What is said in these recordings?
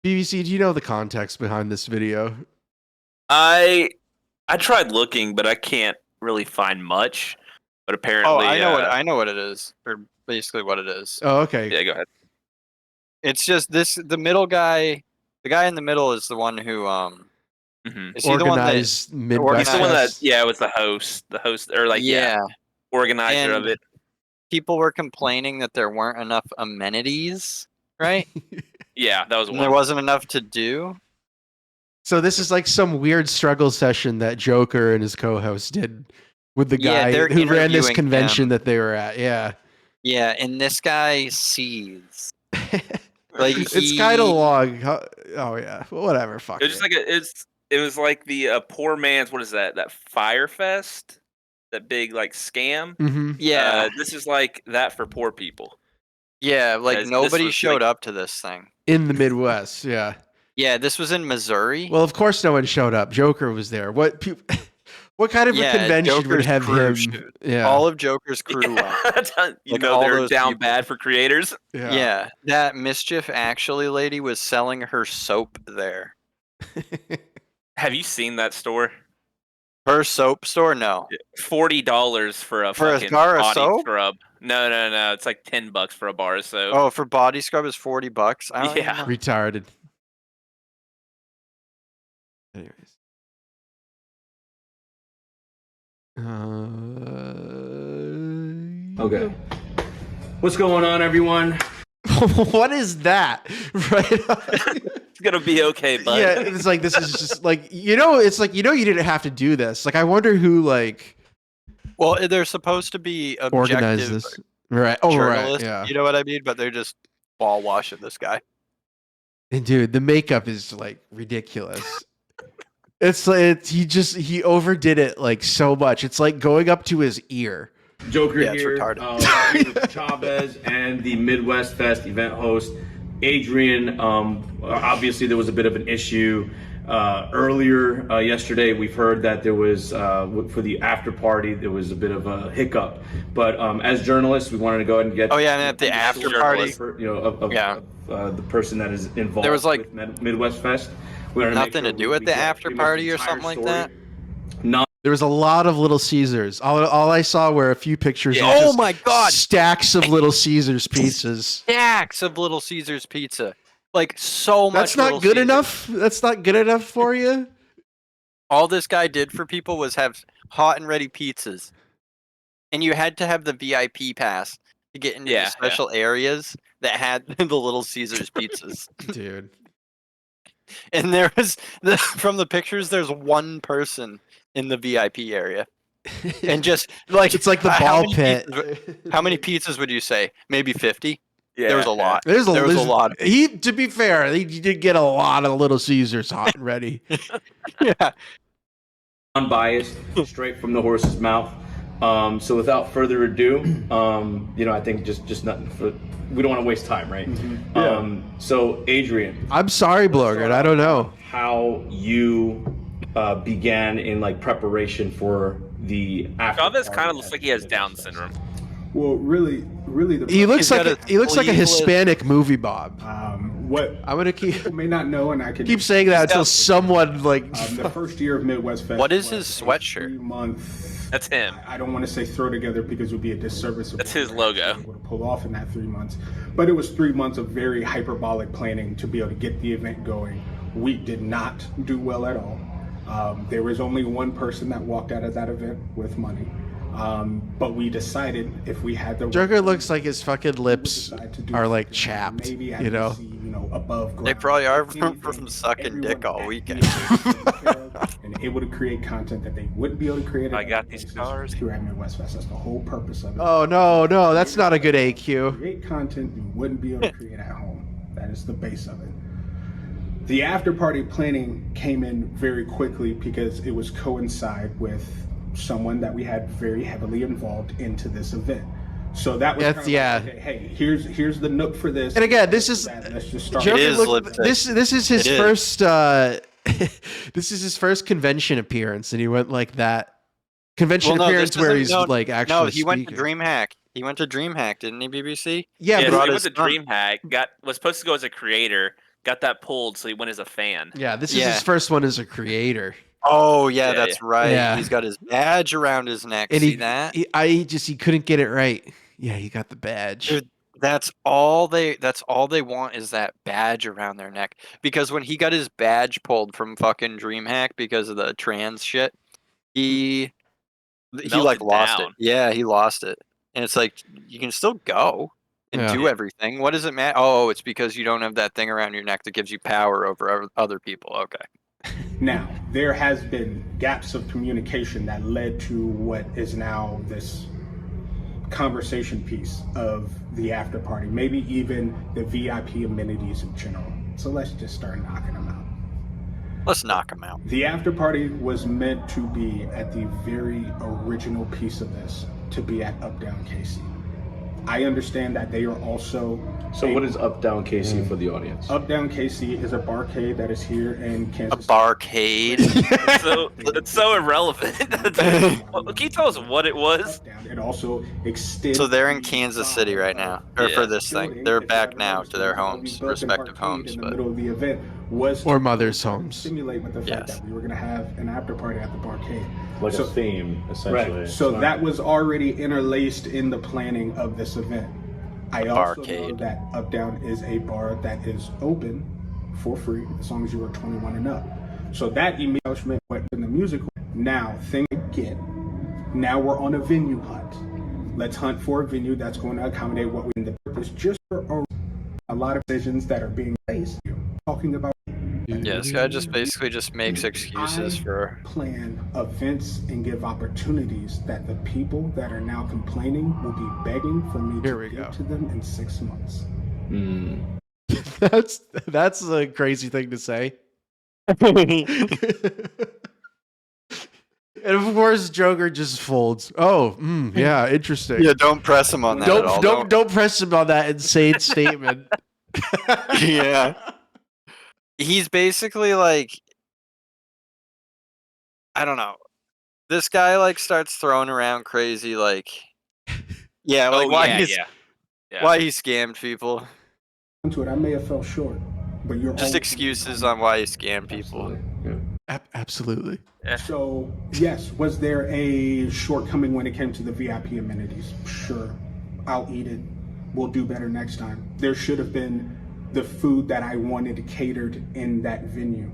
BBC, do you know the context behind this video? I tried looking, but I can't really find much. But apparently, I know what it is, or basically what it is. Oh, okay. Yeah, go ahead. It's just the middle guy. The guy in the middle is the one who Is he Organized the one Midwest. He's the one that Fest? was the host, or like organizer of And it. people were complaining that there weren't enough amenities, right? Yeah, that was And one. there wasn't enough to do. So this is like some weird struggle session that Joker and his co-host did with the guy they're who ran this interviewing convention him. that they were at. Yeah. Yeah, and this guy sees. Like It's kind of long. Oh yeah. Whatever. Fuck It was just like it was like the poor man's, what is that? That Fire Fest, that big like scam. Mm-hmm. Yeah, This is like that for poor people. yeah. Like This nobody was showed like- up to this thing. In the Midwest. Yeah. Yeah, this was in Missouri. Well, of course, no one showed up. Joker was there. What kind of a convention would Joker's have crew him? showed. Yeah. All of Joker's crew went. You Like, know all they're those down people. bad for creators. Yeah, that Mischief Actually lady was selling her soap there. Have you seen that store? Her soap store? No. $40 for a For a fucking bar of body soap? scrub. No. It's like $10 for a bar of soap. Oh, for body scrub is $40. I don't even Yeah. know. Retarded. Anyways. Okay. What's going on, everyone? What is that? Right. It's gonna be okay, bud. Yeah, it's like this is just like it's like you didn't have to do this. Like I wonder who like Well, they're supposed to be organized objective this. Right. Oh, right. journalists. Yeah. You know what I mean? But they're just ball washing this guy. And dude, the makeup is like ridiculous. It's like he overdid it like so much. It's like going up to his ear. Joker Yeah, it's here. retarded. Here with Chavez and the Midwest Fest event host, Adrian. Obviously, there was a bit of an issue earlier yesterday. We've heard that there was for the after party there was a bit of a hiccup. But as journalists, we wanted to go ahead and get. Oh yeah, and at the after party, Of the person that is involved. There was, like, with Midwest Fest. We wanted to make nothing sure to do we at the get after pretty much party the or entire something like story. that? Not There was a lot of Little Caesars. All I saw were a few pictures of Oh just my God! stacks of Little Caesars pizzas. Stacks of Little Caesars pizza. Like so much. That's not Little good Caesars. enough. That's not good enough for you. All this guy did for people was have hot and ready pizzas. And you had to have the VIP pass to get into Yeah, the special areas that had the Little Caesars pizzas. Dude. And there was from the pictures, there's one person in the VIP area, and just like It's like the how ball many pit. How many pizzas would you say? Maybe 50. Yeah, There was a lot. There was a lot. To be fair, he did get a lot of Little Caesars hot and ready. Yeah. unbiased, straight from the horse's mouth. So without further ado, I think just nothing for. We don't want to waste time, right? So Adrian, I'm sorry, Blogger. I don't know. how you began in like preparation for the after. Chavez party kind of at looks like he has Midwest Down Fest? syndrome. Well, really, the He looks He's like got he looks like a sleeveless- Hispanic movie Bob. what I'm gonna keep people may not know, and I can saying that until someone like the first year of Midwest Fest. What is was his a sweatshirt? 3-month. That's him. I don't want to say throw together because it would be a disservice. Of That's what his we're logo. actually able to pull off in that 3 months, but it was 3 months of very hyperbolic planning to be able to get the event going. We did not do well at all. There was only one person that walked out of that event with money. But we decided if we had the Joker looks like his fucking lips decide to do are like something chapped, maybe at you know. above They ground. probably are Anything from sucking everyone dick all at weekend. and able to create content that they wouldn't be able to create. I at got other these places cars. here at Midwest Fest. That's the whole purpose of it. Oh no, that's not a good AQ. Create content you wouldn't be able to create at home. That is the base of it. The after party planning came in very quickly because it was coincide with someone that we had very heavily involved into this event. So that was That's- kind of yeah. like, okay, hey, here's the nook for this. And again, this is Let's just start. Joker is look- lipstick. this is his It is. first this is his first convention appearance, and he went like that convention appearance where he's like actually No, he went to speaking. DreamHack. He went to DreamHack, didn't he, BBC? Yeah, Yeah, but so brought he went his to son. DreamHack. Was supposed to go as a creator. got that pulled, so he went as a fan. Yeah, this is Yeah. his first one as a creator. Oh yeah, Yeah, that's right. Yeah. He's got his badge around his neck. And See that? he couldn't get it right. Yeah, he got the badge. Dude, that's all they want is that badge around their neck. Because when he got his badge pulled from fucking DreamHack because of the trans shit, he like Melted lost down. it. Yeah, he lost it. And it's like you can still go and Yeah. do everything. What does it matter? Oh, it's because you don't have that thing around your neck that gives you power over other people. Okay. Now, there has been gaps of communication that led to what is now this conversation piece of the after party, maybe even the VIP amenities in general. So let's just start knocking them out. Let's knock him out. The after party was meant to be at the very original piece of this, to be at Up Down KC. I understand that they are also... So what is Up Down KC for the audience? Up Down KC is a barcade that is here in A Kansas. barcade. So it's so irrelevant. Well, can you tell us what it was? It also extends. So they're in Kansas City right now, or Yeah. for this thing. They're back now to their homes, respective homes. In the But middle of the event was Or to mother's homes. Simulate with the fact Yes. that we were going to have an after party at the barcade. Like So- a theme, essentially. Right. So that was already interlaced in the planning of this event. I also know Barcade. that Up Down is a bar that is open for free as long as you are 21 and up. So that establishment went in the music. Now, thing again. Now we're on a venue hunt. Let's hunt for a venue that's going to accommodate what we in the purpose. Just for a lot of decisions that are being faced. Talking about. yeah, this guy just basically just makes excuses for. Plan events and give opportunities that the people that are now complaining will be begging for me Here to we give go. to them in 6 months. That's a crazy thing to say. And of course, Joker just folds. Oh, yeah, interesting. Yeah, don't press him on that at all. Don't press him on that insane statement. Yeah. He's basically like, I don't know. This guy like starts throwing around crazy like, yeah, like Oh, why yeah, he's yeah. why he scammed people. To it, I may have fell short, but you're Just always- excuses on why he scammed people. Absolutely. So yes, was there a shortcoming when it came to the VIP amenities? Sure, I'll eat it. We'll do better next time. There should have been the food that I wanted catered in that venue.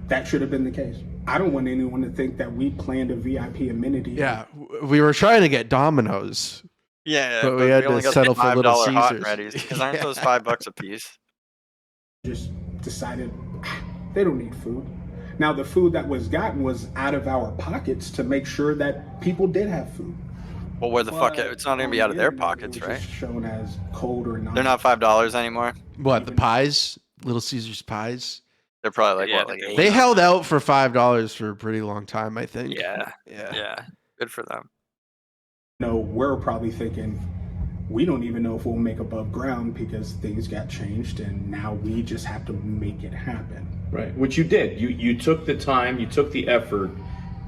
That should have been the case. I don't want anyone to think that we planned a VIP amenity. Yeah, we were trying to get Domino's. Yeah, But we had to only got settle the for Little $5 hot Caesars. and readies, because aren't Yeah. those $5 a piece? Just decided they don't need food. Now the food that was gotten was out of our pockets to make sure that people did have food. Well, where the fuck? But It's not gonna be on out of the their internet, pockets, it was right? just shown as cold or not. They're not $5 anymore. What, the pies? Little Caesars pies? They're probably like Yeah, what, like they- 8? They held out for $5 for a pretty long time, I think. Yeah, Yeah. yeah. Good for them. No, we're probably thinking we don't even know if we'll make above ground because things got changed and now we just have to make it happen. Right, which you did. You took the time, you took the effort,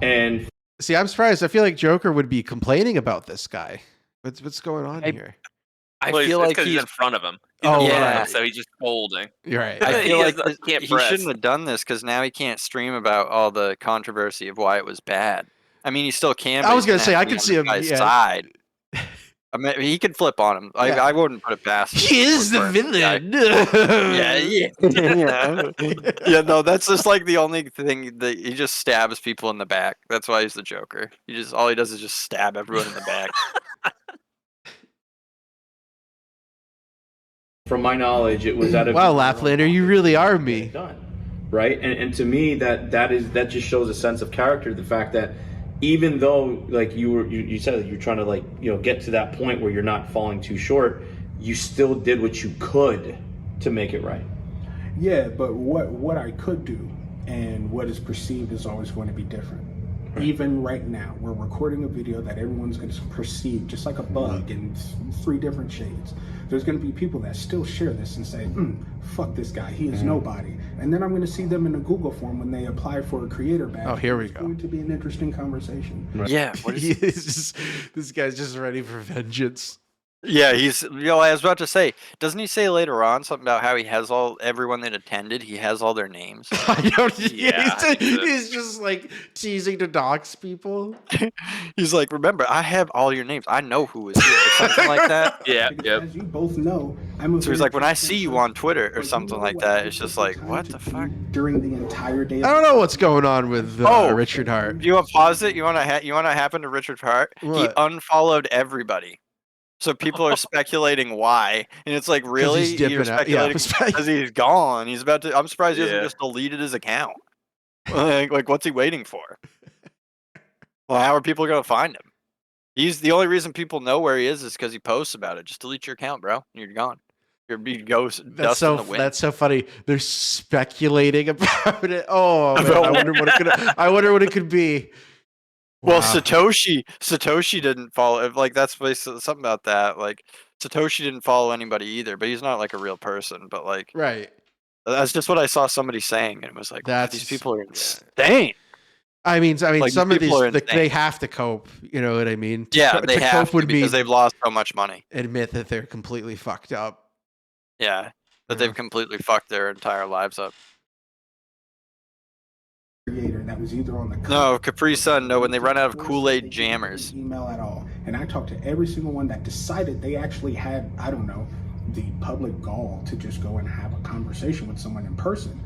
and See, I'm surprised. I feel like Joker would be complaining about this guy. What's going on here? I Well, feel it's like 'cause he's he's in front of him. Oh, He's in front of yeah. him, so he's just folding. You're right. I He feel like has- he can't press. shouldn't have done this because now he can't stream about all the controversy of why it was bad. I mean, he still can. I but was he's gonna gonna say, have I to be could on see the him, guy's yeah. side. I mean, he could flip on him. Yeah. I wouldn't put it past him. He is the for a guy. villain. Yeah. Yeah, no, that's just like the only thing that he just stabs people in the back. That's why he's the Joker. All he does is just stab everyone in the back. from my knowledge, it was out of Wow, Laplander, you really are me. done, right? And to me, that just shows a sense of character. The fact that even though, like you said that you're trying to get to that point where you're not falling too short, you still did what you could to make it right. Yeah, but what I could do and what is perceived is always going to be different. Even right now, we're recording a video that everyone's going to perceive just like a bug in 3 different shades. There's going to be people that still share this and say, fuck this guy, he is nobody. And then I'm going to see them in a Google form when they apply for a creator badge. Oh, here we It's go. going to be an interesting conversation. Yeah. What is This guy's just ready for vengeance. Yeah, he's. I was about to say, doesn't he say later on something about how he has everyone that attended? He has all their names. I don't. Yeah, I think so. He's just like teasing to dox people. He's like, remember, I have all your names. I know who is here, or something like that. Yeah, Because yep. as you both know, I'm a So he's very like, when I transparent see you person, on Twitter or but you something know like what that, I it's just took like, time what to the do fuck? during the entire day. I don't know what's going on with Richard Hart. You want to pause it? You want to? You want to happen to Richard Hart? He What? unfollowed everybody. So people are speculating why, and it's like, 'Cause really? he's dipping You're out. Yeah, speculating because he's gone. He's about to. I'm surprised he hasn't Yeah. just deleted his account. Like, what's he waiting for? Well, how are people gonna find him? He's the only reason people know where he is because he posts about it. Just delete your account, bro. You're gone. You're be ghost That's dust so in the wind. that's so funny. They're speculating about it. Oh man, About I wonder what it could. I wonder what it could be. Well, Wow. Satoshi didn't follow. Like, that's basically something about that. Like, Satoshi didn't follow anybody either, but he's not like a real person. But like, Right. that's just what I saw somebody saying, and it was like, That's these people are yeah. insane. I mean, Like, some these of these people are they insane. have to cope. You know what I mean? Yeah, they to have cope to would because mean they've lost so much money. admit that they're completely fucked up. Yeah, that Yeah. they've completely fucked their entire lives up. Creator that was either on the No, Capri Sun. No, when they run out of force Kool-Aid they didn't jammers. email at all, and I talked to every single one that decided they actually had, I don't know, the public gall to just go and have a conversation with someone in person.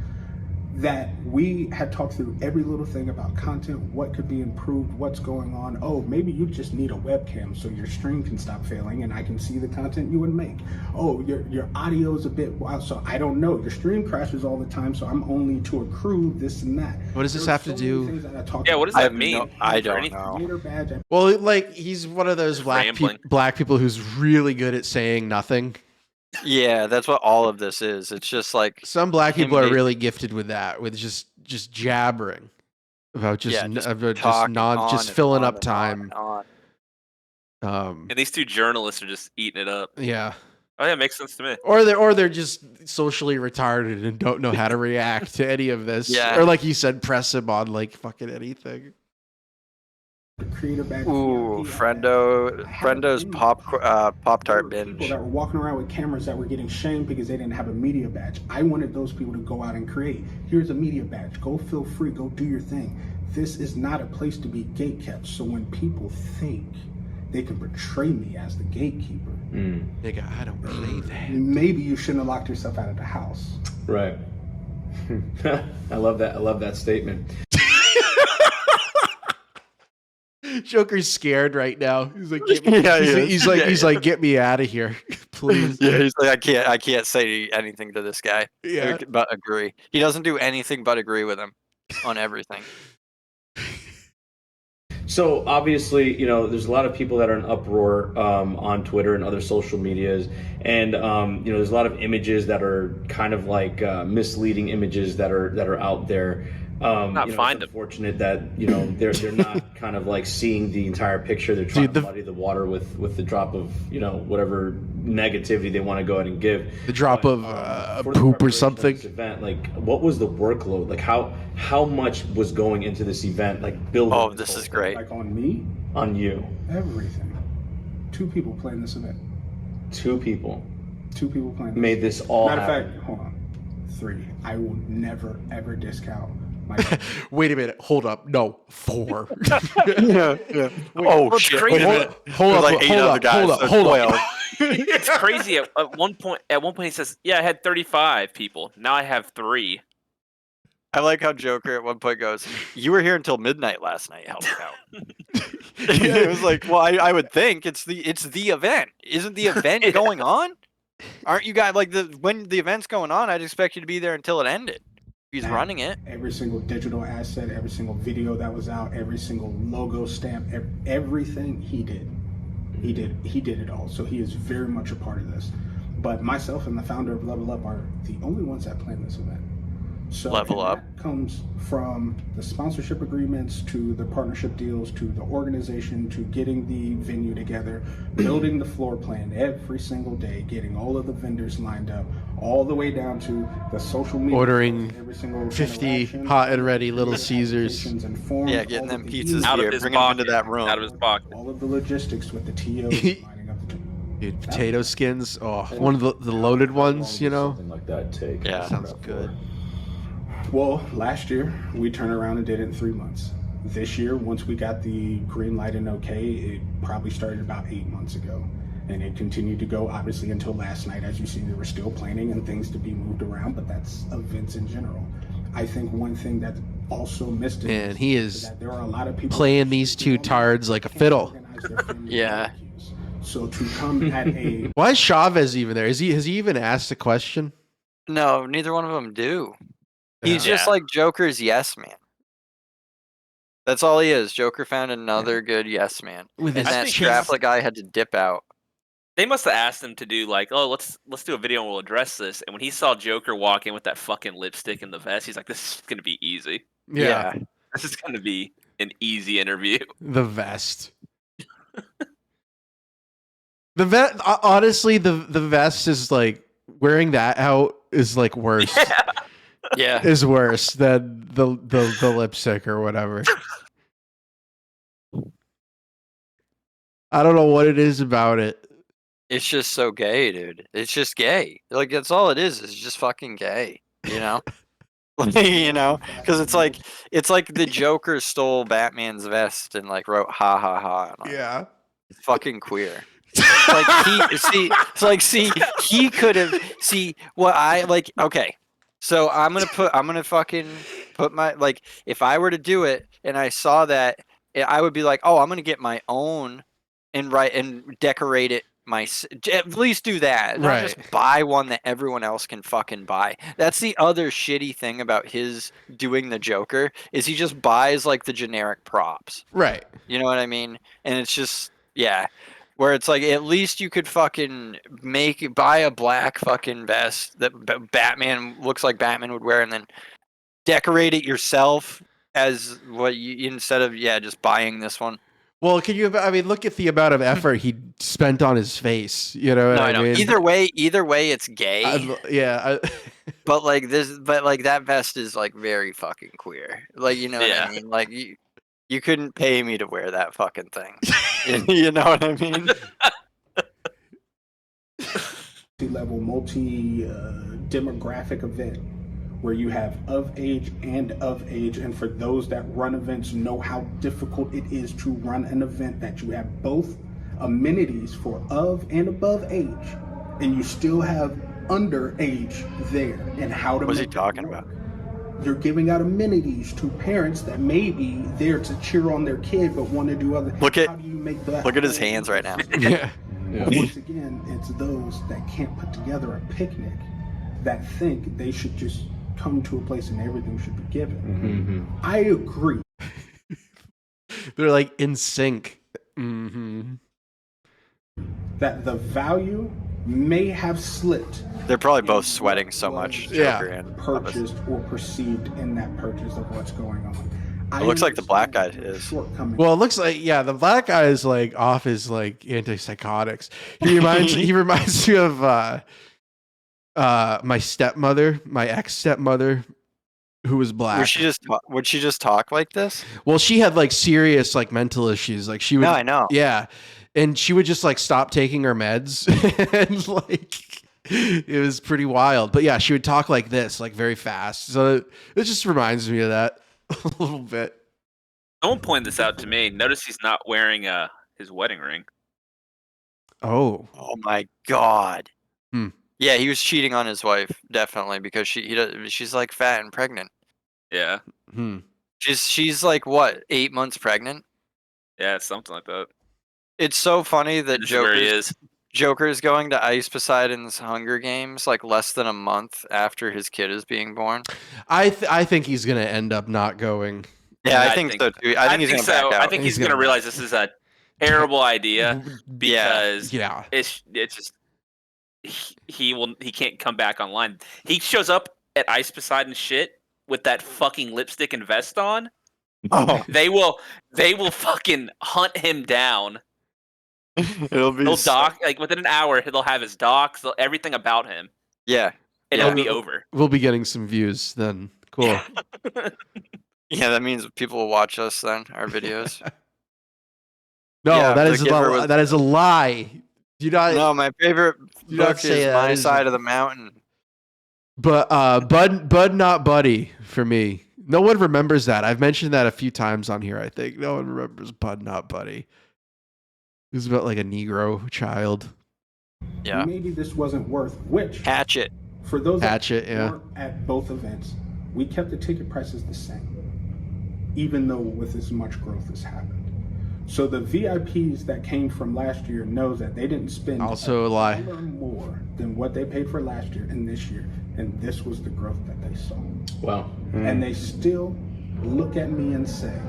That we had talked through every little thing about content, what could be improved, what's going on. Oh, maybe you just need a webcam so your stream can stop failing and I can see the content you would make. Oh, your audio is a bit wild, so I don't know. Your stream crashes all the time, so I'm only to accrue this and that. What does this There have were to so many do? things that I talked Yeah, about. what does I that have mean? no- I for don't anything? know. Creator badge, Well, like he's one of those Just black rambling. people who's really good at saying nothing. Yeah, that's what all of this is. It's just like Some black him people are ma- really gifted with that, with just jabbering about just yeah, just about just talking non on just and filling on up and time. on and on. And these two journalists are just eating it up. Yeah. Oh yeah, makes sense to me. Or they're just socially retarded and don't know how to react to any of this. Yeah. Or like you said, press him on like fucking anything. the creator badge. Ooh, VIP. Friendo's Pop Tart There were people binge. that were walking around with cameras that were getting shamed because they didn't have a media badge. I wanted those people to go out and create. Here's a media badge. Go feel free. Go do your thing. This is not a place to be gatekept. So when people think they can portray me as the gatekeeper, Nigga, I don't believe that. maybe you shouldn't have locked yourself out of the house. Right. I love that. I love that statement. Joker's scared right now. He's like, Yeah, he is. he's like, get me out of here, please. Yeah, he's like, I can't say anything to this guy. Yeah. But agree. He doesn't do anything but agree with him on everything. So obviously, there's a lot of people that are in uproar on Twitter and other social medias, and there's a lot of images that are kind of like misleading images that are out there. Not find it's them. unfortunate that they're not kind of like seeing the entire picture. They're trying to muddy the water with the drop of whatever negativity they want to go ahead and give. The drop But, of for the poop or preparation of something. this event, like what was the workload? Like how much was going into this event? Like building. Oh, this this whole is thing? great. Like on me, On you, everything. 2 people playing this event. 2 people 2 people playing this. made this all Matter of happen. fact, hold on. 3. I will never ever discount my. Wait a minute. Hold up. No, 4. Yeah. Oh what's shit! crazy- Wait a minute. Hold There's up. like 8 hold other up. guys, Hold up. so Hold 12. up. It's crazy. At one point, he says, "Yeah, I had 35 people. Now I have 3." I like how Joker at one point goes, "You were here until midnight last night, helping out." It was like, well, I would think it's the event. Isn't the event going on? Aren't you guys like when the event's going on? I'd expect you to be there until it ended. He's running it. Every single digital asset, every single video that was out, every single logo stamp, everything he did. He did it all. So he is very much a part of this. But myself and the founder of Level Up are the only ones that plan this event. So Level and Up. that comes from the sponsorship agreements to the partnership deals to the organization to getting the venue together, building the floor plan every single day, getting all of the vendors lined up, all the way down to the social media. Ordering every single 50 interaction, hot and ready Little the Caesars. applications and forms, Yeah, getting all them of the pizzas Out here, of his bringing them pocket. into that room. Out of his pocket. all of the logistics with the TOs lining up the Dude, potato skins. Oh, one of the loaded ones, you know? Something like that take. Yeah. Sounds good. Well, last year we turned around and did it in 3 months. This year, once we got the green light and okay, it probably started about 8 months ago. And it continued to go, obviously, until last night. As you see, there were still planning and things to be moved around, but that's events in general. I think one thing that also missed it Man, he is is that there are a lot of people playing these two tards like a fiddle. Yeah. So to come at a Why is Chavez even there? Has he even asked a question? No, neither one of them do. He's Yeah. just like Joker's yes man. That's all he is. Joker found another good yes man. With And his that think he's- straplet guy had to dip out. They must have asked him to do like, oh, let's do a video and we'll address this. And when he saw Joker walk in with that fucking lipstick and the vest, he's like, this is gonna be easy. Yeah. This is gonna be an easy interview. The vest. The vest. Honestly, the vest is like wearing that out is like worse. Yeah. Yeah. Is worse than the lipstick or whatever. I don't know what it is about it. It's just so gay, dude. It's just gay. Like that's all it is. It's just fucking gay. You know. You know, because it's like the Joker stole Batman's vest and like wrote ha ha ha. On it. Yeah. It's fucking queer. He could have what I like. Okay, so I'm gonna fucking put my like if I were to do it and I saw that, I would be like, oh, I'm gonna get my own and decorate it. At least do that. Not just buy one that everyone else can fucking buy. That's the other shitty thing about his doing the Joker is he just buys like the generic props. Right. You know what I mean? And it's just where it's like at least you could fucking buy a black fucking vest that Batman looks like Batman would wear and then decorate it yourself as what you instead of just buying this one. Well, look at the amount of effort he spent on his face. You know what I mean? Either way, it's gay. But that vest is like very fucking queer. Like you know what I mean? Like you couldn't pay me to wear that fucking thing. You know what I mean? Multi-level, multi-demographic event where you have of age, and for those that run events know how difficult it is to run an event that you have both amenities for of and above age, and you still have under age there, and how to. What's he talking about? You're giving out amenities to parents that may be there to cheer on their kid but want to do other. How do you make that? Look at his hands right now. Yeah. Once again, it's those that can't put together a picnic that think they should just come to a place and everything should be given. Mm-hmm. I agree. They're like in sync. Mm-hmm. That the value may have slipped. They're probably both sweating so much. Joker and purchased or perceived in that purchase of what's going on. It looks like the black guy is. Well, it looks like the black guy is like off his like antipsychotics. He reminds me of my stepmother, my ex-stepmother, who was black. Would she just talk like this? Well, she had like serious like mental issues. Like she would. No, I know. Yeah, and she would just like stop taking her meds, and like it was pretty wild. But yeah, she would talk like this, like very fast. So it just reminds me of that a little bit. Someone pointed this out to me. Notice he's not wearing his wedding ring. Oh my God. Hmm. Yeah, he was cheating on his wife definitely because she's like fat and pregnant. Yeah. She's like what, 8 months pregnant? Yeah, something like that. It's so funny that Joker is going to Ice Poseidon's Hunger Games like less than a month after his kid is being born. I think he's gonna end up not going. Yeah, I think so too. I think he's gonna back out. I think he's gonna realize this is a terrible idea because it's just he can't come back online. He shows up at Ice Poseidon's shit with that fucking lipstick and vest on. Oh. They will fucking hunt him down. He'll doc like within an hour. They'll have his docs, everything about him. Yeah, and it'll be over. We'll be getting some views then. Cool. Yeah, that means people will watch us then, our videos. No, that is a lie. No, my favorite book is My Side of the Mountain. But Bud Not Buddy for me. No one remembers that. I've mentioned that a few times on here, I think. No one remembers Bud Not Buddy. It was about like a Negro child. Yeah. Maybe this wasn't worth which. Hatchet. For those Hatchet, that weren't at both events, we kept the ticket prices the same, even though with as much growth has happened. So the VIPs that came from last year knows that they didn't spend also a lie more than what they paid for last year and this year, and this was the growth that they saw. Wow. And they still look at me and say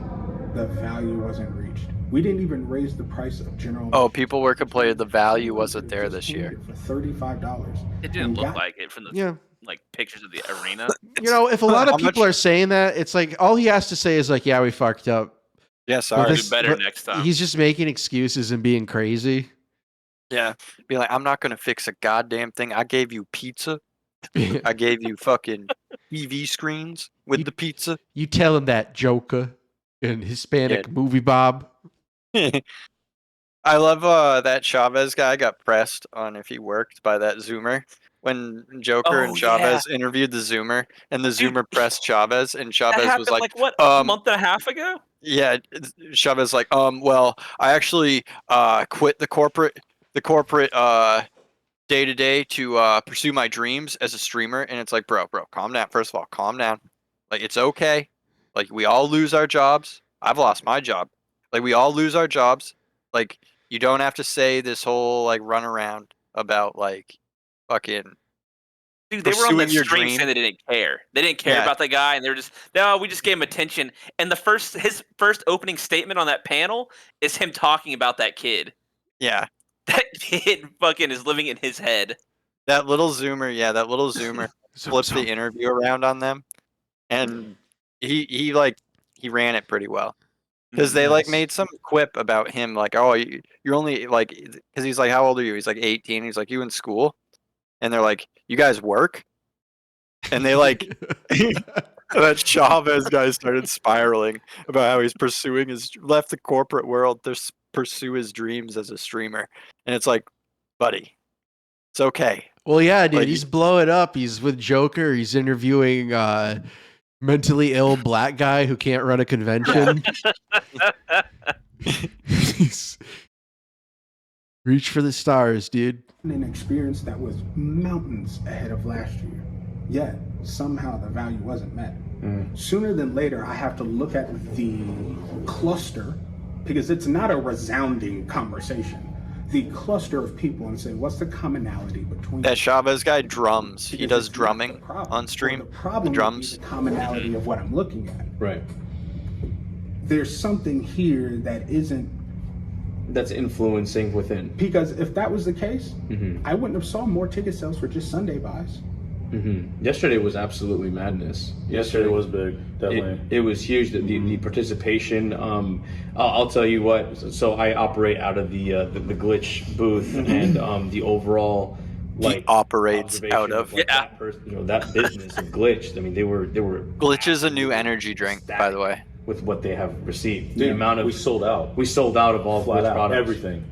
the value wasn't reached. We didn't even raise the price of general. Oh, people were complaining the value wasn't there this year. For $35. It didn't look like it from the like pictures of the arena. You know, if a lot of people are saying that, it's like all he has to say is like, "Yeah, we fucked up." Yeah, sorry. Do better next time. He's just making excuses and being crazy. Yeah, be like, I'm not gonna fix a goddamn thing. I gave you pizza. I gave you fucking TV screens with the pizza. You tell him that, Joker, in Hispanic movie Bob. I love that Chavez guy got pressed on if he worked by that Zoomer. When Joker and Chavez interviewed the Zoomer, and the Zoomer pressed Chavez, and Chavez was like what, a month and a half ago? Yeah, Chavez like, well, I actually quit the corporate day-to-day to pursue my dreams as a streamer, and it's like, bro, calm down. First of all, calm down. Like, it's okay. Like, we all lose our jobs. I've lost my job. Like, we all lose our jobs. Like, you don't have to say this whole like run around about like fucking. Dude, they were on the stream saying they didn't care. They didn't care about the guy, and they were just, no, we just gave him attention. And his first opening statement on that panel is him talking about that kid. Yeah. That kid fucking is living in his head. That little Zoomer flipped the interview around on them, and he ran it pretty well. Because they like made some quip about him, like, oh, you're only like, because he's like, how old are you? He's like 18. He's like, you in school? And they're like, you guys work? And they like, that Chavez guy started spiraling about how he's left the corporate world to pursue his dreams as a streamer. And it's like, buddy, it's okay. Well, yeah, dude, he's blowing up. He's with Joker. He's interviewing mentally ill black guy who can't run a convention. Reach for the stars, dude. An experience that was mountains ahead of last year, yet somehow the value wasn't met. Sooner than later, I have to look at the cluster, because it's not a resounding conversation. The cluster of people and say, what's the commonality between that Chavez guy? Drums. He does drumming on stream. The problem drums. is the commonality of what I'm looking at. Right. There's something here that's influencing within. Because if that was the case, I wouldn't have saw more ticket sales for just Sunday buys. Yesterday was absolutely madness. Yesterday was big, definitely. It was huge. The participation. I'll tell you what. So I operate out of the glitch booth, and the overall he operates out of that person, that business of glitch. I mean, they were. Glitch is a new energy drink, by the way. With what they have received, the amount of we sold out of all glitch products, everything.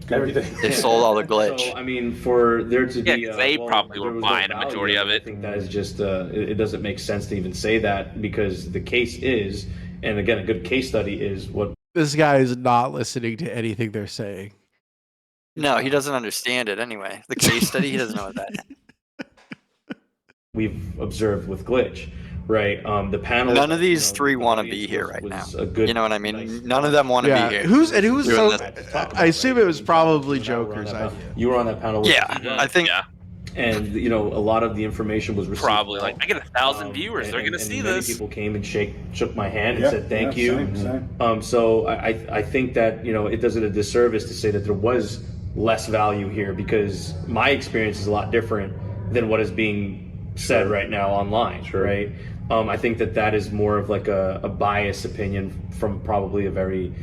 They sold all the glitch. So I mean, for there to be, they probably were buying a majority of it. I think that is just it doesn't make sense to even say that, because the case is, and again, a good case study is what this guy is not listening to anything they're saying. No, he doesn't understand it anyway. The case study, he doesn't know what that is. We've observed with glitch. Right. The panel. None of these three want to be here right now. You know what I mean? None of them want to be here. Who's I assume it was probably Joker's idea. You were on that panel. I think. Yeah. And a lot of the information was received. Probably like, I get 1,000 viewers. They're gonna see this. People came and shook my hand and said thank you. Same. So I think that it does it a disservice to say that there was less value here, because my experience is a lot different than what is being said right now online. Right. I think that is more of like a biased opinion from probably a very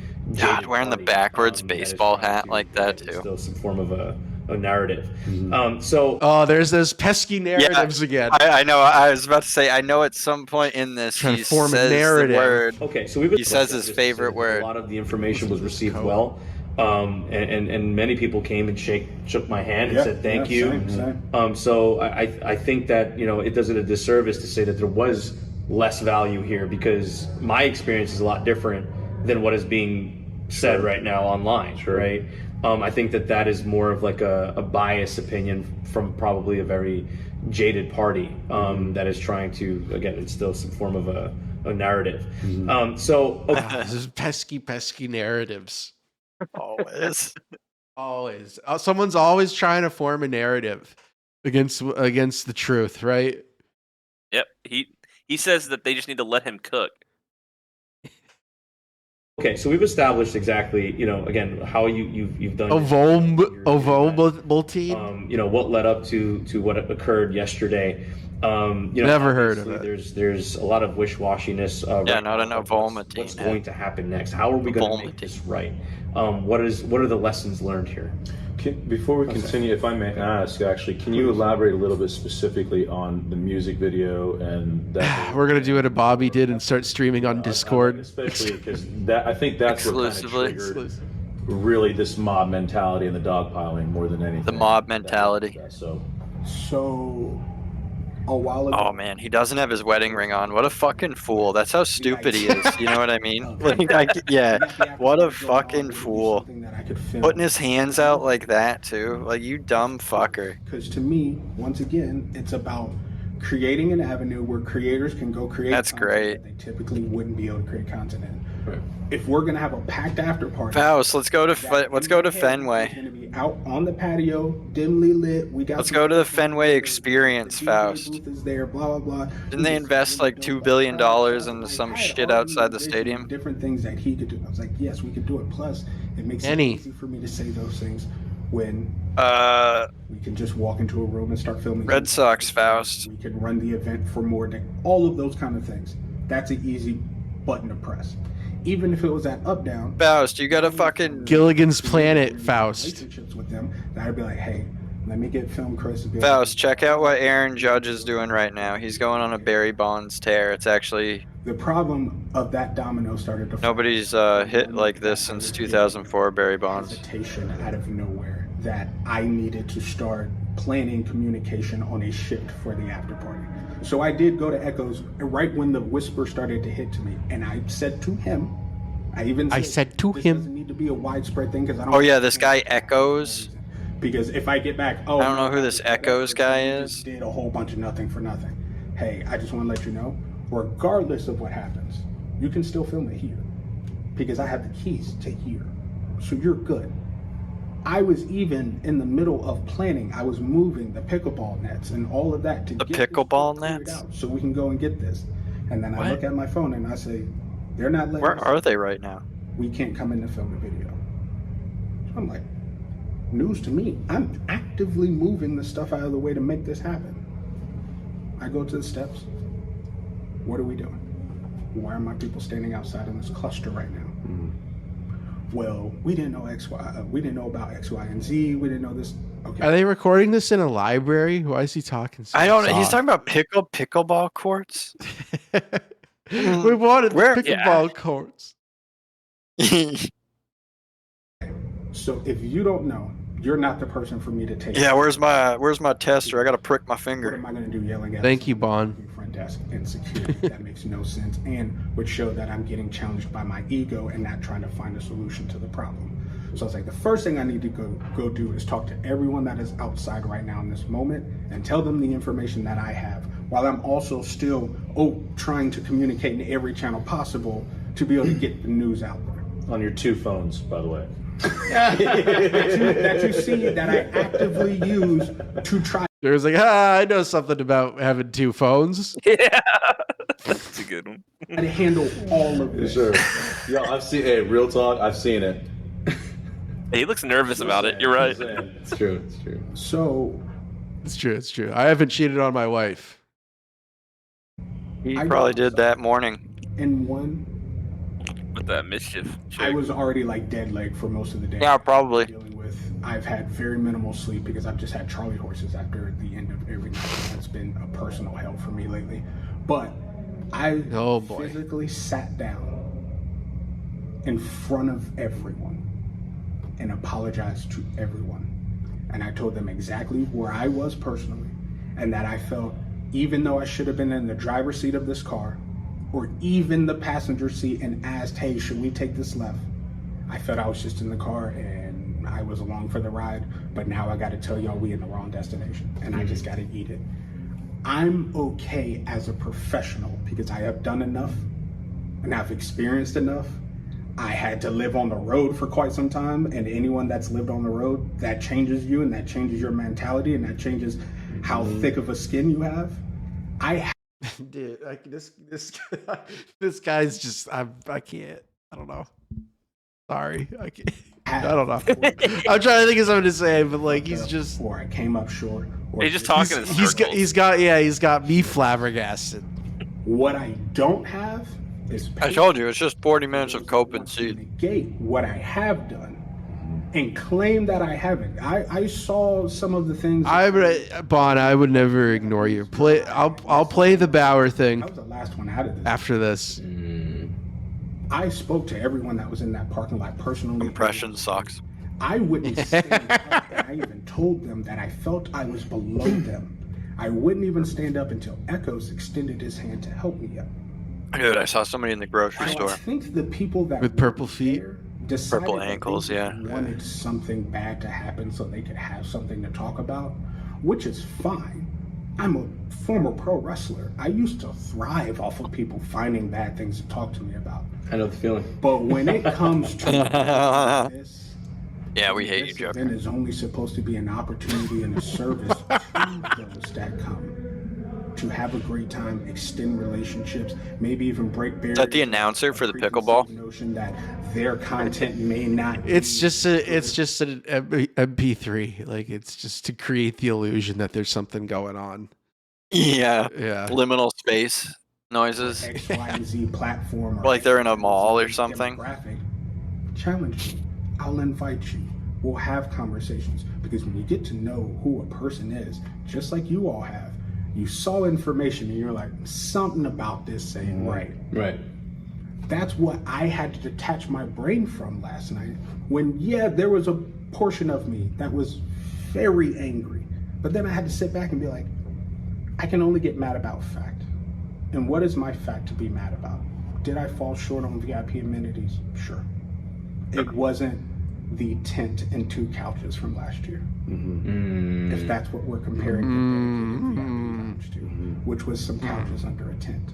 wearing the backwards baseball hat like that too. Still some form of a narrative. There's those pesky narratives again. I know. I was about to say. I know at some point in this he says narrative. The word. Okay, so he says his favorite word. A lot of the information was received well. And many people came and shook my hand and said thank you. Same. So I think that, you know, it does it a disservice to say that there was less value here, because my experience is a lot different than what is being said right now online, right? I think that is more of like a biased opinion from probably a very jaded party that is trying to, again, instill some form of a narrative. This is pesky narratives. Always. Someone's always trying to form a narrative against the truth, right? Yep. He says that they just need to let him cook. Okay, so we've established exactly, you know, again, how you've done a vulnerable team. You know, what led up to what occurred yesterday. You know, never heard of it. There's a lot of wish-washiness. Not enough what's going to happen next? How are we going to make this right? What are the lessons learned here? Before we continue, if I may ask, actually, can you elaborate a little bit specifically on the music video and that? We're gonna do what a Bobby did and start streaming on Discord, especially because I think that's what kind of triggered really this mob mentality and the dogpiling more than anything. The mob mentality. So a while ago. Oh man, he doesn't have his wedding ring on. What a fucking fool. That's how stupid he is. You know what I mean? Yeah. What a fucking fool. Putting his hands out like that too. Like, you dumb fucker. Because to me, once again, it's about creating an avenue where creators can go create. That's great. That they typically wouldn't be able to create content in. Right. If we're gonna have a packed after party, Faust, let's go to Fenway. It's gonna be out on the patio, dimly lit. Let's go to the Fenway experience, Faust. Is there, blah blah blah. Didn't they invest like $2 billion into some shit outside the stadium? Different things that he could do. I was like, yes, we could do it. Plus, it makes it easy for me to say those things when we can just walk into a room and start filming. Red Sox, Faust. We can run the event for more than all of those kind of things. That's an easy button to press. Even if it was at up down. Faust, you got a fucking Gilligan's Planet, Faust. Relationships with them, that I'd be like, hey, let me get film Chris. Faust, check out what Aaron Judge is doing right now. He's going on a Barry Bonds tear. It's actually the problem of that domino started to. Nobody's hit like this since 2004. Barry Bonds. Hesitation out of nowhere that I needed to start planning communication on a shift for the after party. So I did go to Echoes right when the whisper started to hit to me, and I said to him, I said to him, doesn't need to be a widespread thing because I don't. Oh yeah, this guy Echoes. Because if I get back, I don't know who this Echoes guy is. Did a whole bunch of nothing for nothing. Hey, I just want to let you know, regardless of what happens, you can still film it here because I have the keys to here, so you're good. I was even in the middle of planning. I was moving the pickleball nets and all of that to the get pickleball nets out so we can go and get this. And then I look at my phone and I say, they're not letting Where are they right now? We can't come in to film the video. So I'm like, news to me. I'm actively moving the stuff out of the way to make this happen. I go to the steps. What are we doing? Why are my people standing outside in this cluster right now? Well, we didn't know X, Y. We didn't know about X, Y, and Z. We didn't know this. Okay. Are they recording this in a library? Why is he talking so I don't know. soft? He's talking about pickleball courts. We wanted pickleball courts. So if you don't know, you're not the person for me to take. Yeah, where's my tester? I gotta prick my finger. What am I gonna do yelling at? Thank you, Bon. Front desk and security. That makes no sense and would show that I'm getting challenged by my ego and not trying to find a solution to the problem. So I was like, the first thing I need to go do is talk to everyone that is outside right now in this moment and tell them the information that I have, while I'm also still trying to communicate in every channel possible to be able to get the news out there. On your 2 phones, by the way. that you see that I actively use to try. There's like, I know something about having 2 phones. Yeah, that's a good one. To handle all of this. Sure. Yeah, I've seen. Hey, real talk. I've seen it. He looks nervous about it. You're right. It's true. It's true. So, it's true. I haven't cheated on my wife. He probably did that morning. In one. With that mischief. I was already like dead leg for most of the day. Yeah, probably. I've had very minimal sleep because I've just had Charlie horses after the end of every night. That's been a personal hell for me lately. But I physically sat down in front of everyone and apologized to everyone. And I told them exactly where I was personally, and that I felt, even though I should have been in the driver's seat of this car, or even the passenger seat, and asked, hey, should we take this left? I felt I was just in the car and I was along for the ride, but now I gotta tell y'all we in the wrong destination, and I just gotta eat it. I'm okay as a professional because I have done enough and I've experienced enough. I had to live on the road for quite some time, and anyone that's lived on the road, that changes you, and that changes your mentality, and that changes how thick of a skin you have. Dude, this guy's just, I can't. I don't know. Sorry, I can't. I don't know. I'm trying to think of something to say, but like he's just. Or I came up short. Or he's just talking. He's got me flabbergasted. What I don't have is. I told you it's just 40 minutes of cope and seed. Negate what I have done and claim that I haven't. I saw some of the things. Bon, I would never ignore you. I'll play the Bauer thing. That was the last one out of this. After this. I spoke to everyone that was in that parking lot personally. Impression sucks. I wouldn't stand up, and I even told them that I felt I was below them. I wouldn't even stand up until Echoes extended his hand to help me up. Dude, I saw somebody in the grocery store. I think the people that with purple feet, purple ankles, wanted something bad to happen so they could have something to talk about, which is fine. I'm a former pro wrestler. I used to thrive off of people finding bad things to talk to me about. I know the feeling. But when it comes to this, yeah, we hate you, Joker. Event is only supposed to be an opportunity and a service to those that come to have a great time, extend relationships, maybe even break barriers. Is that the announcer for the pickleball? Notion that their content may not. It's just an MP3. Like it's just to create the illusion that there's something going on. Yeah. Yeah. Liminal space noises. X, Y, and Z platform. Or like they're in a mall or something. Challenge me. I'll invite you. We'll have conversations, because when you get to know who a person is, just like you all have, you saw information and you're like, something about this ain't right. Right. That's what I had to detach my brain from last night. When, yeah, there was a portion of me that was very angry, but then I had to sit back and be like, I can only get mad about fact. And what is my fact to be mad about? Did I fall short on VIP amenities? Sure. It wasn't the tent and 2 couches from last year. If that's what we're comparing the VIP lounge to, which was some couches under a tent.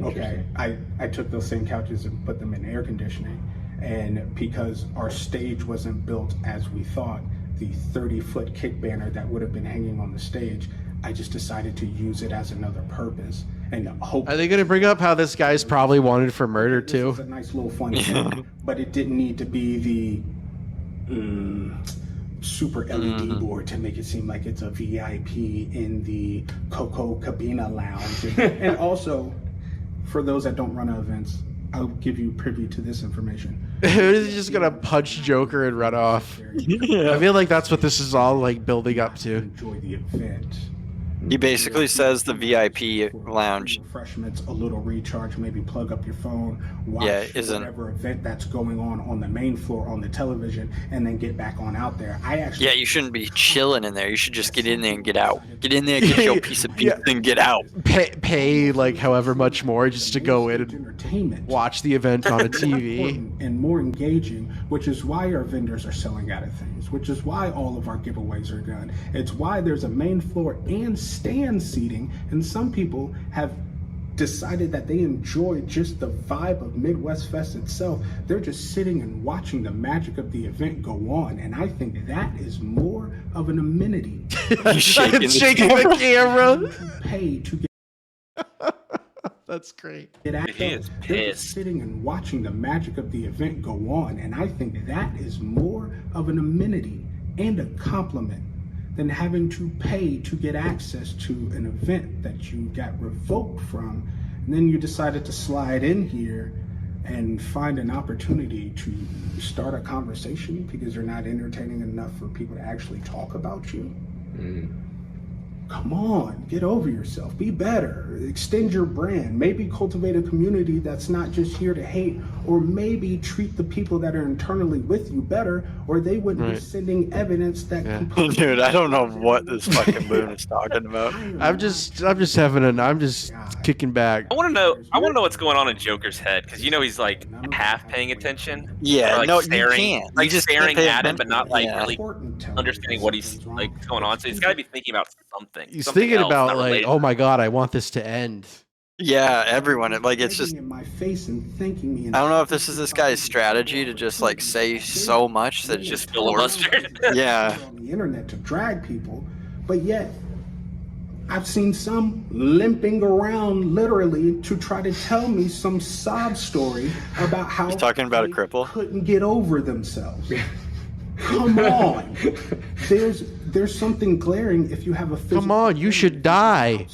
Okay, I took those same couches and put them in air conditioning, and because our stage wasn't built as we thought, the 30-foot kick banner that would have been hanging on the stage, I just decided to use it as another purpose. And hope. Are they going to bring up how this guy's probably wanted for murder too? It's a nice little fun thing, but it didn't need to be the super LED board to make it seem like it's a VIP in the Coco Cabina Lounge. And also, for those that don't run events, I'll give you privy to this information. He's just gonna punch Joker and run off. I feel like that's what this is all like building up to. Enjoy the event. He basically says the VIP lounge. Refreshments, a little recharge, maybe plug up your phone, watch whatever event that's going on the main floor on the television, and then get back on out there. Yeah, you shouldn't be chilling in there. You should just get in there and get out. Get in there, get your piece of pizza, and get out. Pay like however much more just to go in and watch the event on a TV. And more engaging, which is why our vendors are selling out of things, which is why all of our giveaways are done. It's why there's a main floor and stand seating, and some people have decided that they enjoy just the vibe of Midwest Fest itself. They're just sitting and watching the magic of the event go on, and I think that is more of an amenity. shaking the camera. Pay to get. That's great. He is They're pissed. just sitting and watching the magic of the event go on, and I think that is more of an amenity and a compliment than having to pay to get access to an event that you got revoked from, and then you decided to slide in here and find an opportunity to start a conversation because you're not entertaining enough for people to actually talk about you. Come on, get over yourself. Be better. Extend your brand. Maybe cultivate a community that's not just here to hate, or maybe treat the people that are internally with you better, or they wouldn't be sending evidence that. Dude, I don't know what this fucking Boone is talking about. I'm just kicking back. I want to know what's going on in Joker's head, because he's like half paying attention. Yeah, like no, staring, you can't. like just staring can't at him, but not like really Important understanding what he's like going on. So he's got to be thinking about something. He's something thinking else, about not like, related. oh my god, I want this to end. Yeah, everyone. It's just. in my face and thanking me. I don't know if this is this guy's strategy to just like say so much that Just filibuster. Yeah. On the internet to drag people, but yet I've seen some limping around literally to try to tell me some sob story about how He's talking about a cripple. couldn't get over themselves. Come on. There's something glaring if you have a physical. Come on, you should die.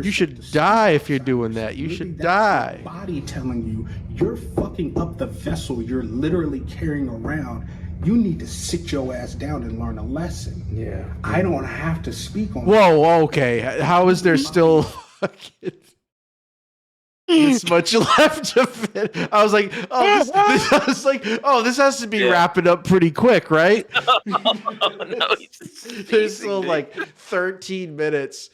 You should die if you're doing that. You should die. Body telling you you're fucking up the vessel you're literally carrying around. You need to sit your ass down and learn a lesson. Yeah. I don't have to speak on. Whoa, okay. How is there still this much left of it? I was like, this has to be wrapping up pretty quick, right? No, There's still like 13 minutes.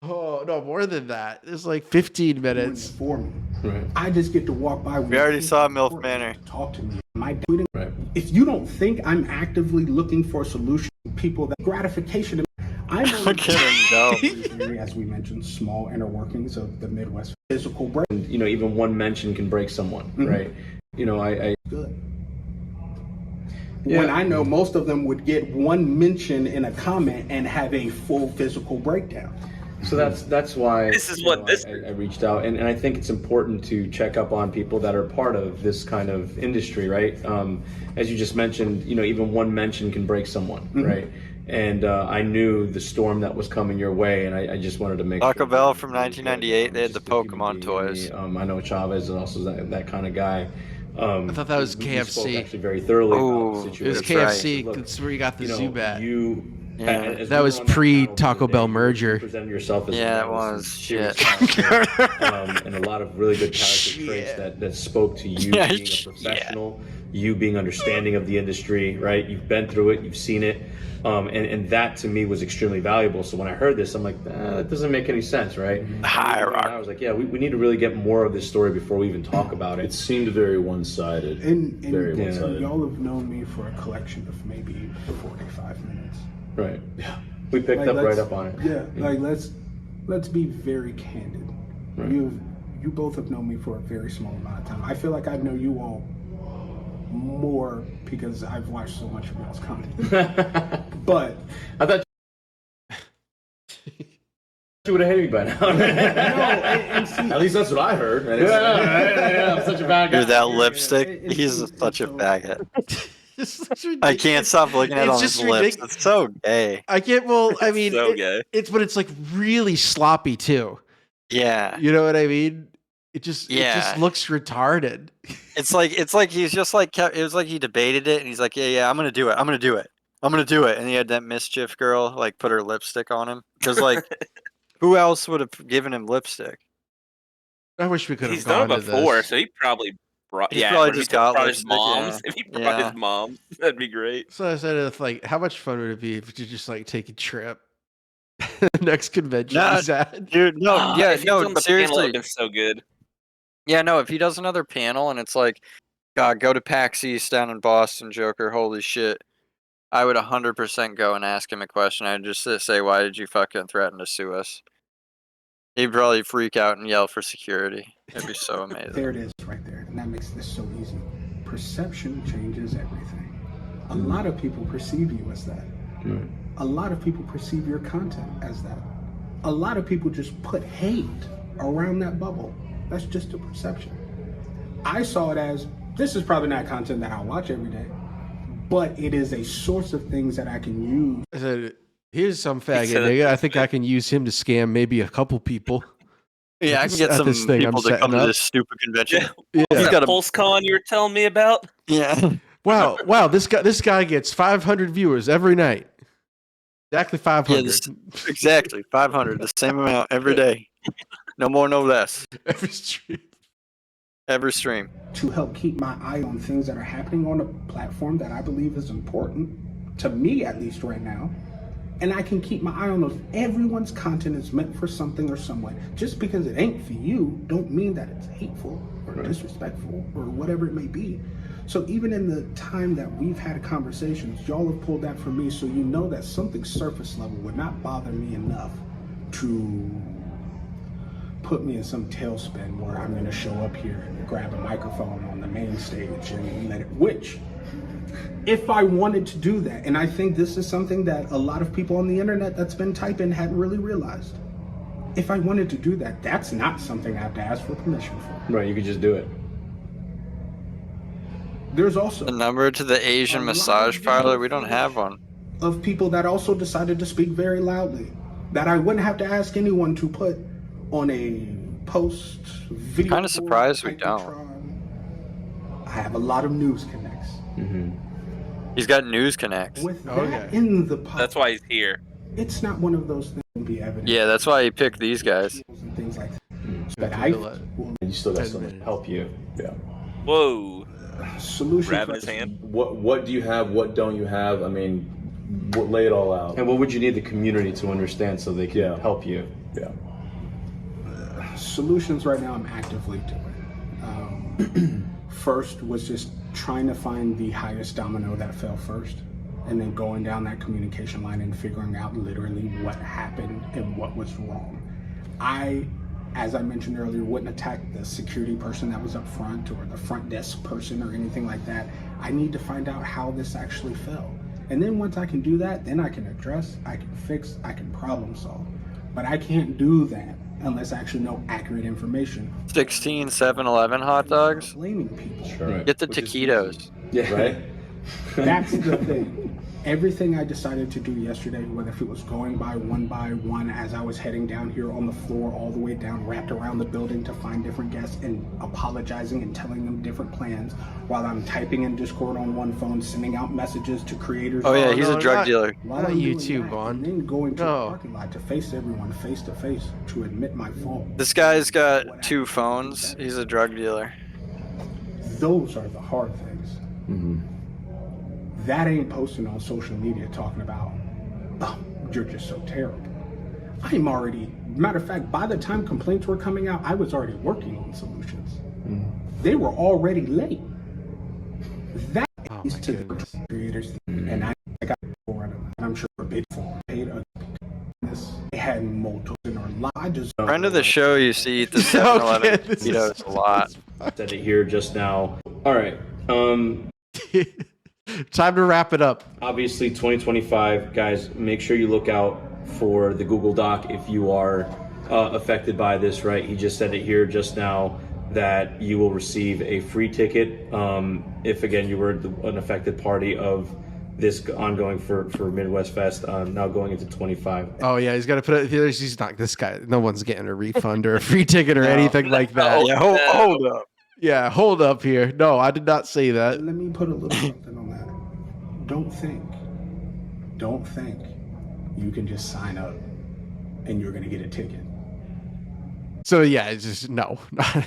Oh no, more than that. There's like 15 minutes. For me. Right. I just get to walk by. We already saw MILF Manor. Talk to me. Right. If you don't think I'm actively looking for solutions, people that gratification, I'm as we mentioned, small inner workings of the Midwest physical break. And, even one mention can break someone, right? I Good. When I know most of them would get one mention in a comment and have a full physical breakdown. So that's why this is what I reached out, and I think it's important to check up on people that are part of this kind of industry, right? As you just mentioned, even one mention can break someone, right? And I knew the storm that was coming your way, and I just wanted to make Taco Bell from 1998. They had the Pokemon toys. I know Chavez and also that kind of guy. I thought that was we KFC. spoke actually very thoroughly about the It was situation. KFC. Look, That's where you got the Zubat. As That we was were on that pre panel Taco the Bell other day, merger. you presented yourself as Yeah, a it was. serious Shit. character, and a lot of really good character traits that spoke to you being a professional, you being understanding of the industry, right? You've been through it, you've seen it, and that to me was extremely valuable. So when I heard this, I'm like, that doesn't make any sense, right? Hierarchy. I was like, yeah, we need to really get more of this story before we even talk about It it. seemed very one-sided. And Very one-sided. y'all have known me for a collection of maybe 45 minutes. Right. Yeah. We picked up right up on it. Yeah, like let's be very candid. Right. You both have known me for a very small amount of time. I feel like I know you all more because I've watched so much of y'all's content. But I thought you would have hated me by now. At least that's what I heard. I'm such a bad guy. Dude, that lipstick. He's such a faggot. I can't stop looking at It's all his just lips. ridiculous. It's so gay. I can't. Well, I mean, so gay. but it's like really sloppy too. Yeah. You know what I mean? It just Yeah. looks retarded. It's like he's just like it was like he debated it and he's like, yeah, I'm gonna do it. I'm gonna do it. And he had that mischief girl like put her lipstick on him because like who else would have given him lipstick? I wish we could have He's gone done it to before, this. so he probably brought. He's Yeah, probably but if just he got brought his lipstick, moms. yeah. If he brought his mom, that'd be great. So I said, it's like, how much fun would it be if you just like take a trip? Next convention Nah, he's at. Dude, no, yeah, if he no, filmed the panel, seriously. it'd been so good. Yeah, no, if he does another panel and it's like, God, go to PAX East down in Boston, Joker, holy shit. I would 100% go and ask him a question. I'd just say, why did you fucking threaten to sue us? He'd probably freak out and yell for security. It'd be so amazing. there it is right there. And that makes this so easy. Perception changes everything. A lot of people perceive you as that. A lot of people perceive your content as that. A lot of people just put hate around that bubble. That's just a perception. I saw it as, this is probably not content that I'll watch every day, but it is a source of things that I can use. I said, here's some faggot said- nigga. I think I can use him to scam maybe a couple people. Yeah, I can get At some this thing I'm people to come setting to up. this stupid convention. Yeah. He's That got a PulseCon you were telling me about. yeah. Wow, this guy gets 500 viewers every night. Exactly 500. Yeah, exactly 500. The same amount every day. No more, no less. Every stream. Every stream. To help keep my eye on things that are happening on a platform that I believe is important, to me at least right now. And I can keep my eye on those. Everyone's content is meant for something or someone. Just because it ain't for you, don't mean that it's hateful or disrespectful or whatever it may be. So even in the time that we've had conversations, y'all have pulled that from me, so you know that something surface level would not bother me enough to put me in some tailspin where I'm gonna show up here and grab a microphone on the main stage and let it, which, if I wanted to do that, and I think this is something that a lot of people on the internet that's been typing hadn't really realized. If I wanted to do that, that's not something I have to ask for permission for. Right, you could just do it. There's also the number to the Asian massage parlor. We don't have one. Of people that also decided to speak very loudly, that I wouldn't have to ask anyone to put on a post video. Kind of surprised we don't. I have a lot of news connects. He's got news connects. With that in the pot, That's why he's here. it's not one of those things that can be evident. Yeah, that's why he picked these guys. And things like that. But You still got someone to help you. Yeah. Whoa. Solution. Grabbing his hand. What do you have? What don't you have? I mean, lay it all out. And what would you need the community to understand so they can help you? Yeah. Solutions right now I'm actively doing. First was just trying to find the highest domino that fell first, and then going down that communication line and figuring out literally what happened and what was wrong. As I mentioned earlier, wouldn't attack the security person that was up front or the front desk person or anything like that. I need to find out how this actually fell. And then once I can do that, then I can address, I can fix, I can problem solve. But I can't do that unless I actually know accurate information. 16 7-Eleven hot dogs. Blaming people. Sure. Get the taquitos. Yeah. Right. That's the thing. Everything I decided to do yesterday, whether if it was going by one as I was heading down here on the floor, all the way down, wrapped around the building to find different guests and apologizing and telling them different plans, while I'm typing in Discord on one phone, sending out messages to creators. Oh yeah, he's a drug dealer. While I'm doing that, and then going to the parking lot to face everyone face to face to admit my fault. This guy's got 2 phones. He's a drug dealer. Those are the hard things. That ain't posting on social media talking about, oh, you're just so terrible. I'm already, matter of fact, by the time complaints were coming out, I was already working on solutions. They were already late. That is to the creators, and I got for it, and I'm sure a bit for paid this. They had multiple or I just Friend of the show, you see the 7-Eleven taquitos a lot. Said it here just now. All right. Time to wrap it up. Obviously, 2025, guys, make sure you look out for the Google Doc if you are affected by this, right? He just said it here just now that you will receive a free ticket if, again, you were an affected party of this ongoing for Midwest Fest, now going into 25. Oh, yeah, he's got to put it here. He's not this guy. No one's getting a refund or a free ticket or anything like that. Yeah, hold up. Yeah, hold up here. No, I did not say that. Let me put a little something on that. Don't think you can just sign up and you're going to get a ticket. So yeah, it's just no,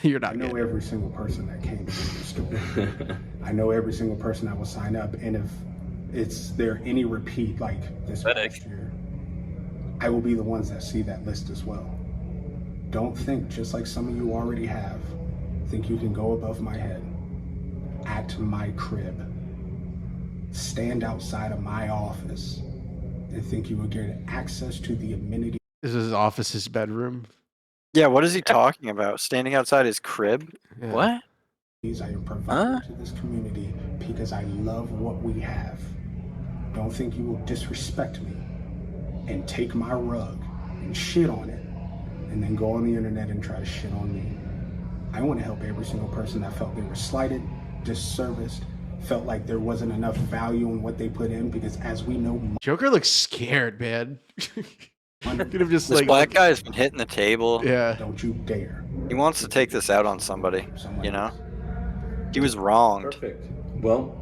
you're not. I know every single person that came to the store. I know every single person that will sign up, and if it's there any repeat like this past year, I will be the ones that see that list as well. Don't think, just like some of you already have, think you can go above my head at my crib, stand outside of my office, and think you will get access to the amenities. This is his office, his bedroom. Yeah, what is he talking about? Standing outside his crib? Yeah. What? I am providing to this community because I love what we have. Don't think you will disrespect me and take my rug and shit on it and then go on the internet and try to shit on me. I want to help every single person that felt they were slighted, disserviced, felt like there wasn't enough value in what they put in, because as we know, Joker looks scared, man. Just this like, black guy's been hitting the table. Yeah. Don't you dare. He wants to take this out on somebody, you know? He was wronged. Perfect. Well,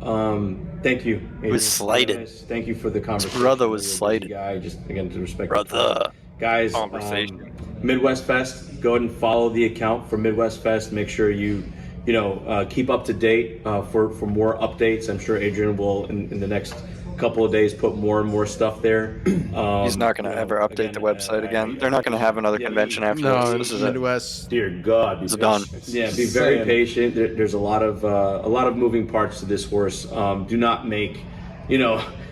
Thank you. He was slighted. Thank you for the conversation. Brother was You're a busy slighted. guy, just again to respect. Brother. Guys, Conversation. Midwest Fest. Go ahead and follow the account for Midwest Fest. Make sure you keep up to date for more updates. I'm sure Adrian will in the next couple of days put more and more stuff there. He's not going to ever update the website again. They're not going to have another convention after No, this. This is Midwest. Dear God, It's done. Yeah, be very patient. There's a lot of moving parts to this horse. Do not make,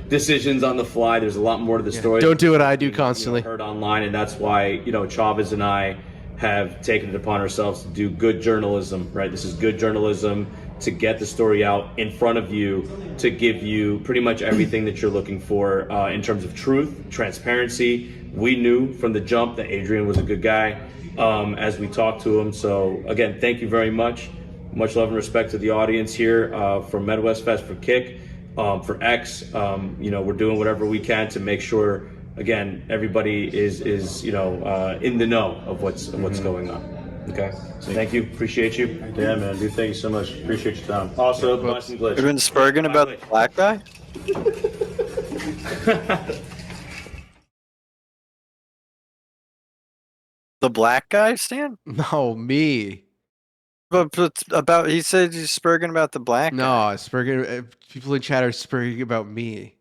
decisions on the fly. There's a lot more to the story. Don't do what I do constantly. Heard online, and that's why Chavez and I have taken it upon ourselves to do good journalism. Right, this is good journalism to get the story out in front of you, to give you pretty much everything that you're looking for in terms of truth, transparency. We knew from the jump that Adrian was a good guy as we talked to him. So again, thank you very much. Much love and respect to the audience here from Midwest Fest, for Kick, for X. We're doing whatever we can to make sure, again, everybody is in the know of what's going on. Okay, so thank you, appreciate you. Yeah, man, dude, thank you so much. Appreciate your time. Also, Boston Glitch. You've been spurging about the black guy? The black guy, Stan? No, me. But he said he's spurging about the black guy. No, Spurging. People in chat are spurging about me.